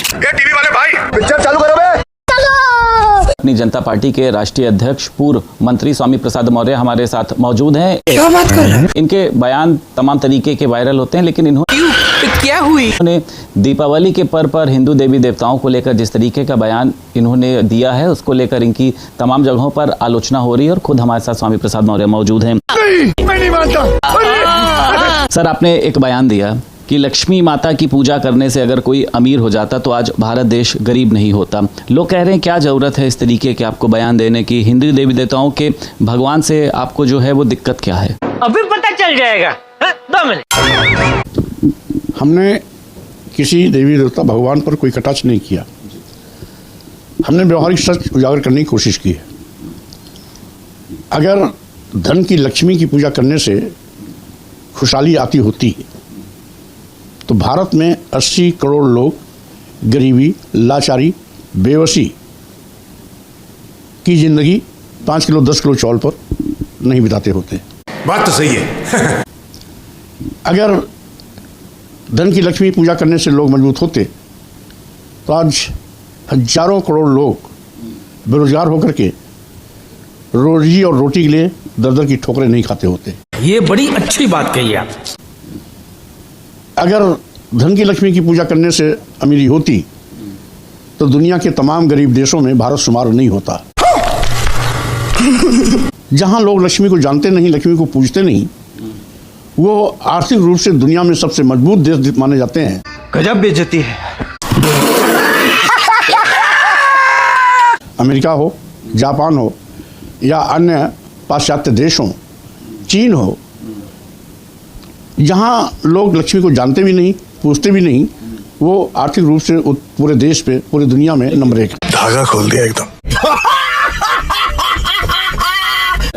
ये टीवी वाले भाई पिक्चर चालू करो बे। अपनी जनता पार्टी के राष्ट्रीय अध्यक्ष पूर्व मंत्री स्वामी प्रसाद मौर्य हमारे साथ मौजूद हैं। क्या बात कर रहे हैं? इनके बयान तमाम तरीके के वायरल होते हैं, लेकिन क्या हुई? इन्होंने दीपावली के पर्व पर हिंदू देवी देवताओं को लेकर जिस तरीके का बयान इन्होंने दिया है, उसको लेकर इनकी तमाम जगहों पर आलोचना हो रही है और खुद हमारे साथ स्वामी प्रसाद मौर्य मौजूद हैं। मैं नहीं मानता। सर, आपने एक बयान दिया कि लक्ष्मी माता की पूजा करने से अगर कोई अमीर हो जाता तो आज भारत देश गरीब नहीं होता। लोग कह रहे हैं क्या जरूरत है इस तरीके के आपको बयान देने की? हिंदू देवी देवताओं के भगवान से आपको जो है वो दिक्कत क्या है? अभी पता चल जाएगा। 2 मिनट। हमने किसी देवी देवता भगवान पर कोई कटाक्ष नहीं किया। हमने व्यवहारिक सच उजागर करने की कोशिश की है। अगर धन की लक्ष्मी की पूजा करने से खुशहाली आती होती तो भारत में 80 करोड़ लोग गरीबी, लाचारी, बेबसी की जिंदगी 5 किलो 10 किलो चावल पर नहीं बिताते होते। बात तो सही है। अगर धन की लक्ष्मी पूजा करने से लोग मजबूत होते तो आज हजारों करोड़ लोग बेरोजगार होकर के रोजी और रोटी के लिए दर दर की ठोकरें नहीं खाते होते। ये बड़ी अच्छी बात कही आप। अगर धन की लक्ष्मी की पूजा करने से अमीरी होती तो दुनिया के तमाम गरीब देशों में भारत शुमार नहीं होता। जहां लोग लक्ष्मी को जानते नहीं, लक्ष्मी को पूजते नहीं, वो आर्थिक रूप से दुनिया में सबसे मजबूत देश माने जाते हैं। गजब बेइज्जती है। अमेरिका हो, जापान हो या अन्य पाश्चात्य देश हो, चीन हो, जहां लोग लक्ष्मी को जानते भी नहीं, पूछते भी नहीं, वो आर्थिक रूप से पूरे देश पे, पूरी दुनिया में नंबर 1। धागा खोल दिया एकदम।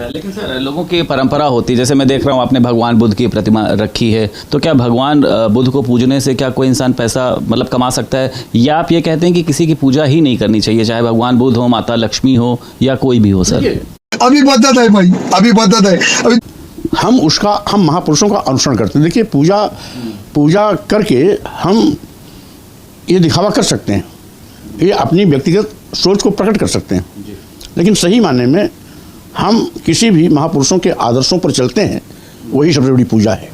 लेकिन सर, लोगों की परंपरा होती है, जैसे मैं देख रहा हूँ आपने भगवान बुद्ध की प्रतिमा रखी है, तो क्या भगवान बुद्ध को पूजने से क्या कोई इंसान पैसा मतलब कमा सकता है, या आप ये कहते हैं कि किसी की पूजा ही नहीं करनी चाहिए, चाहे भगवान बुद्ध हो, माता लक्ष्मी हो या कोई भी हो? सर अभी बदत है भाई, अभी बदत है। अभी हम महापुरुषों का अनुसरण करते हैं। देखिए, पूजा करके हम ये दिखावा कर सकते हैं, ये अपनी व्यक्तिगत सोच को प्रकट कर सकते हैं, लेकिन सही मायने में हम किसी भी महापुरुषों के आदर्शों पर चलते हैं, वही सबसे बड़ी पूजा है।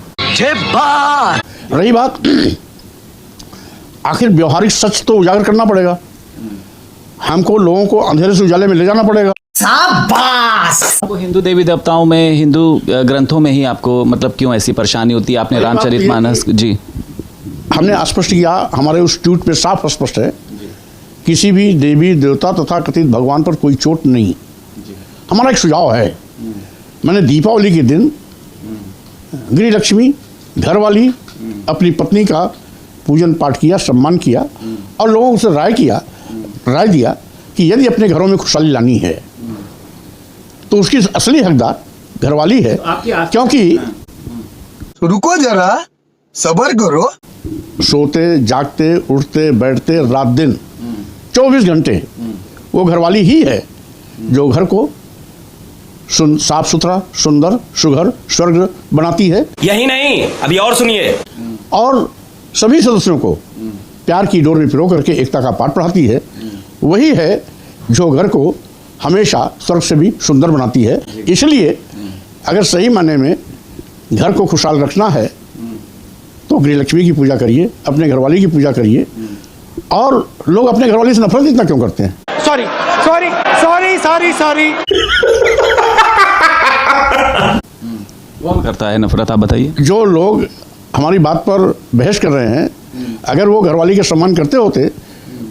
रही बात, आखिर व्यवहारिक सच तो उजागर करना पड़ेगा, हमको लोगों को अंधेरे से उजाले में ले जाना पड़ेगा। आपको हिंदू देवी देवताओं में, हिंदू ग्रंथों में ही आपको मतलब क्यों ऐसी परेशानी होती है? आपने रामचरितमानस जी हमने स्पष्ट किया, हमारे उस ट्वीट पे साफ स्पष्ट है, किसी भी देवी देवता तथा कथित भगवान पर कोई चोट नहीं। हमारा एक सुझाव है, मैंने दीपावली के दिन गृह लक्ष्मी घरवाली अपनी पत्नी का पूजन पाठ किया, सम्मान किया और लोगों से राय दिया कि यदि अपने घरों में खुशहाली लानी है तो उसकी असली हकदार घरवाली है, क्योंकि रुको जरा, सब्र करो। सोते जागते उठते बैठते रात दिन 24 घंटे वो घरवाली ही है जो घर को साफ सुथरा, सुंदर, सुघर, स्वर्ग बनाती है। यही नहीं, अभी और सुनिए। और सभी सदस्यों को प्यार की डोर में पिरो करके एकता का पाठ पढ़ाती है। वही है जो घर को हमेशा स्वर्ग से भी सुंदर बनाती है। इसलिए अगर सही मायने में घर को खुशहाल रखना है तो गृह लक्ष्मी की पूजा करिए, अपने घरवाली की पूजा करिए। और लोग अपने घरवाली से नफरत इतना क्यों करते हैं? Sorry sorry sorry sorry sorry. कौन करता है नफरत, आप बताइए? जो लोग हमारी बात पर बहस कर रहे हैं, अगर वो घरवाली का सम्मान करते होते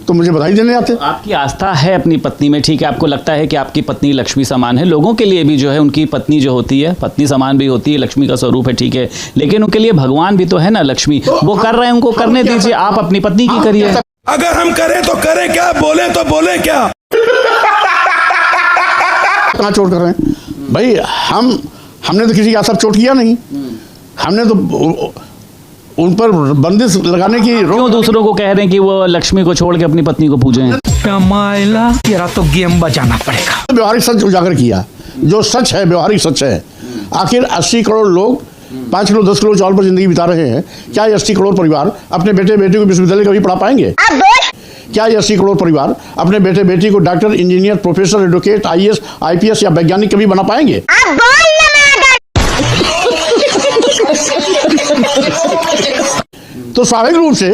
तो मुझे बधाई देने आते। आपकी आस्था है अपनी पत्नी में, ठीक है, आपको लगता है कि आपकी पत्नी लक्ष्मी समान है। लोगों के लिए भी जो है उनकी पत्नी जो होती है, पत्नी समान भी होती है, लक्ष्मी का स्वरूप है, ठीक है, लेकिन उनके लिए भगवान भी तो है ना लक्ष्मी। वो कर रहे हैं, उनको करने दीजिए, आप अपनी पत्नी की करिए। अगर हम करें तो करें क्या, बोले तो बोले क्या? कहाँ चोट कर रहे हैं भाई? हमने तो किसी का सब चोट किया नहीं। हमने तो उन पर बंदिश लगाने की क्यों दूसरों को कह रहे हैं कि वो लक्ष्मी को छोड़ के अपनी पत्नी को पूजें? तेरा तो गेम बजाना पड़ेगा। व्यवहारिक सच उजागर किया, जो सच है व्यवहारिक सच है। आखिर 80 करोड़ लोग 5 किलो 10 किलो चावल पर जिंदगी बिता रहे हैं। क्या ये 80 करोड़ परिवार अपने बेटे बेटी को विश्वविद्यालय कभी पढ़ा पाएंगे? क्या ये 80 करोड़ परिवार अपने बेटे बेटी को doctor, engineer, professor, advocate, IAS, IPS या वैज्ञानिक कभी बना पाएंगे? तो स्वाभाविक रूप से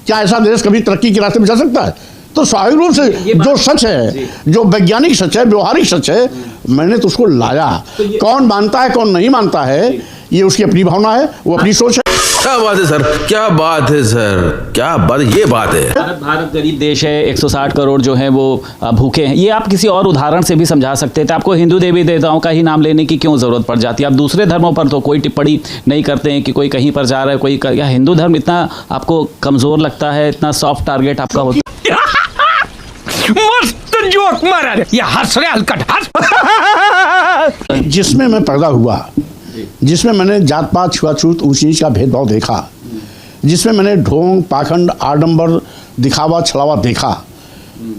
क्या ऐसा देश कभी तरक्की के रास्ते में जा सकता है? तो स्वाभाविक रूप से जो सच है, जो वैज्ञानिक सच है, व्यवहारिक सच है, मैंने तो उसको लाया। कौन मानता है कौन नहीं मानता है, ये उसकी अपनी भावना है, वो अपनी सोच है। क्या बात है सर, क्या बात है सर, क्या बात, ये बात है। भारत गरीब देश है, 160 करोड़ जो है वो भूखे हैं। ये आप किसी और उदाहरण से भी समझा सकते थे। आपको हिंदू देवी देवताओं का ही नाम लेने की क्यों जरूरत पड़ जाती है? आप दूसरे धर्मों पर तो कोई टिप्पणी नहीं करते हैं कि कोई कहीं पर जा रहा है, कोई या हिंदू धर्म इतना आपको कमजोर लगता है, इतना सॉफ्ट टारगेट आपका होता है? मस्त जोक मारा रे, ये हंस रहे हलकट हंस। जिसमें मैं पैदा हुआ, जिसमें मैंने जात पात, छुआछूत, ऊंच नीच का भेदभाव देखा, जिसमें मैंने ढोंग, पाखंड, आडंबर, दिखावा, छलावा देखा,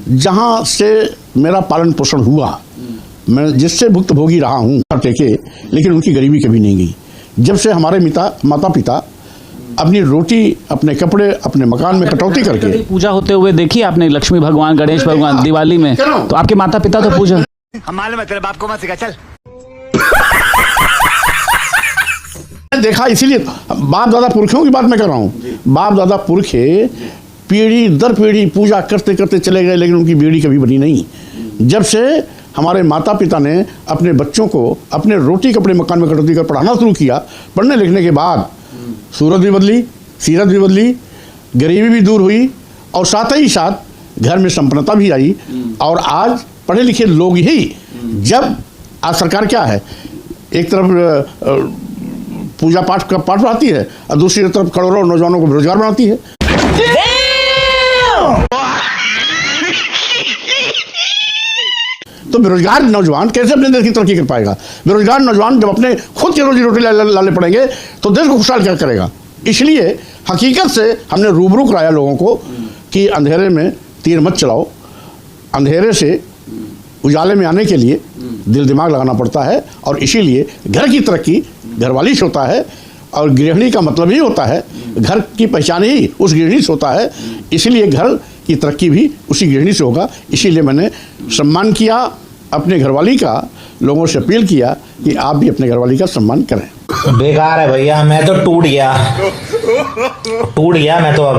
जहां से मेरा पालन पोषण हुआ, मैं जिससे भुक्तभोगी रहा हूं टेके, लेकिन उनकी गरीबी कभी नहीं गई। जब से हमारे माता पिता अपनी रोटी, अपने कपड़े, अपने मकान में कटौती करके पूजा होते हुए देखी आपने? लक्ष्मी भगवान, गणेश भगवान दिवाली में, तो आपके माता पिता तो पूजा। हम मालूम है तेरे बाप को मत सिखा, चल। देखा, इसीलिए बाप दादा पुरखों की बात मैं कर रहा हूँ। बाप दादा पुरखे पीढ़ी दर पीढ़ी पूजा करते करते चले गए, लेकिन उनकी बीड़ी कभी बनी नहीं। जब से हमारे माता पिता ने अपने बच्चों को अपने रोटी, कपड़े, मकान में कटौती कर पढ़ाना शुरू किया, पढ़ने लिखने के बाद सूरत भी बदली, सीरत भी बदली, गरीबी भी दूर हुई, और साथ ही साथ घर में संपन्नता भी आई। और आज पढ़े लिखे लोग ही, जब आज सरकार क्या है, एक तरफ पूजा पाठ पढ़ाती है और दूसरी तरफ करोड़ों नौजवानों को बेरोजगार बनाती है। तो बेरोजगार नौजवान कैसे अपने देश की तरक्की कर पाएगा? बेरोजगार नौजवान जब अपने खुद की रोजी रोटी लाने पड़ेंगे तो देश को खुशहाल क्या करेगा? इसलिए हकीकत से हमने रूबरू कराया लोगों को कि अंधेरे में तीर मत चलाओ। अंधेरे से उजाले में आने के लिए दिल दिमाग लगाना पड़ता है, और इसीलिए घर की तरक्की घरवाली से होता है, और गृहिणी का मतलब ही होता है, घर की पहचान ही उस गृहिणी से होता है। इसलिए घर की तरक्की भी उसी गृहिणी से होगा। इसीलिए मैंने सम्मान किया अपने घरवाली का, लोगों से अपील किया कि आप भी अपने घरवाली का सम्मान करें। बेकार है भैया, मैं तो टूट गया मैं तो अब।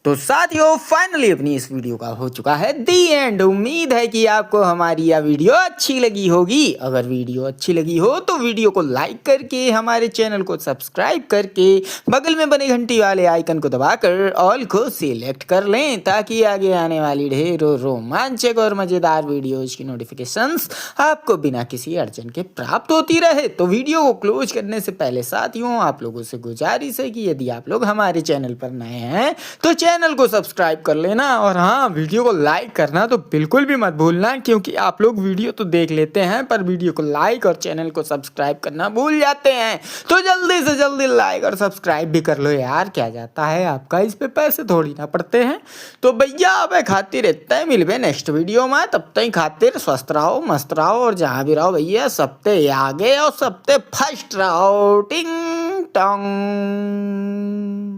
तो साथियों, फाइनली अपनी इस वीडियो का हो चुका है दी एंड। उम्मीद है कि आपको हमारी यह वीडियो अच्छी लगी होगी। अगर वीडियो अच्छी लगी हो तो वीडियो को लाइक करके, हमारे चैनल को सब्सक्राइब करके, बगल में बने घंटी वाले आइकन को दबाकर ऑल को सिलेक्ट कर लें, ताकि आगे आने वाली ढेरों रोमांचक और मजेदार वीडियोज की नोटिफिकेशंस आपको बिना किसी अड़चन के प्राप्त होती रहे। तो वीडियो को क्लोज करने से पहले साथियों, आप लोगों से गुजारिश है कि यदि आप लोग हमारे चैनल पर नए हैं तो चैनल को सब्सक्राइब कर लेना, और हाँ, वीडियो को लाइक करना तो बिल्कुल भी मत भूलना, क्योंकि आप लोग वीडियो तो देख लेते हैं पर वीडियो को लाइक और चैनल को सब्सक्राइब करना भूल जाते हैं। तो जल्दी से जल्दी लाइक और सब्सक्राइब भी कर लो यार, क्या जाता है आपका, इस पे पैसे थोड़ी ना पड़ते हैं। तो भैया अब खातिर इतना ही, मिलवे नेक्स्ट वीडियो में। तब तक खातिर स्वस्थ रहो, मस्त रहो, और जहाँ भी रहो भैया सबसे आगे और सबसे फर्स्ट रहो। टिंग टोंग।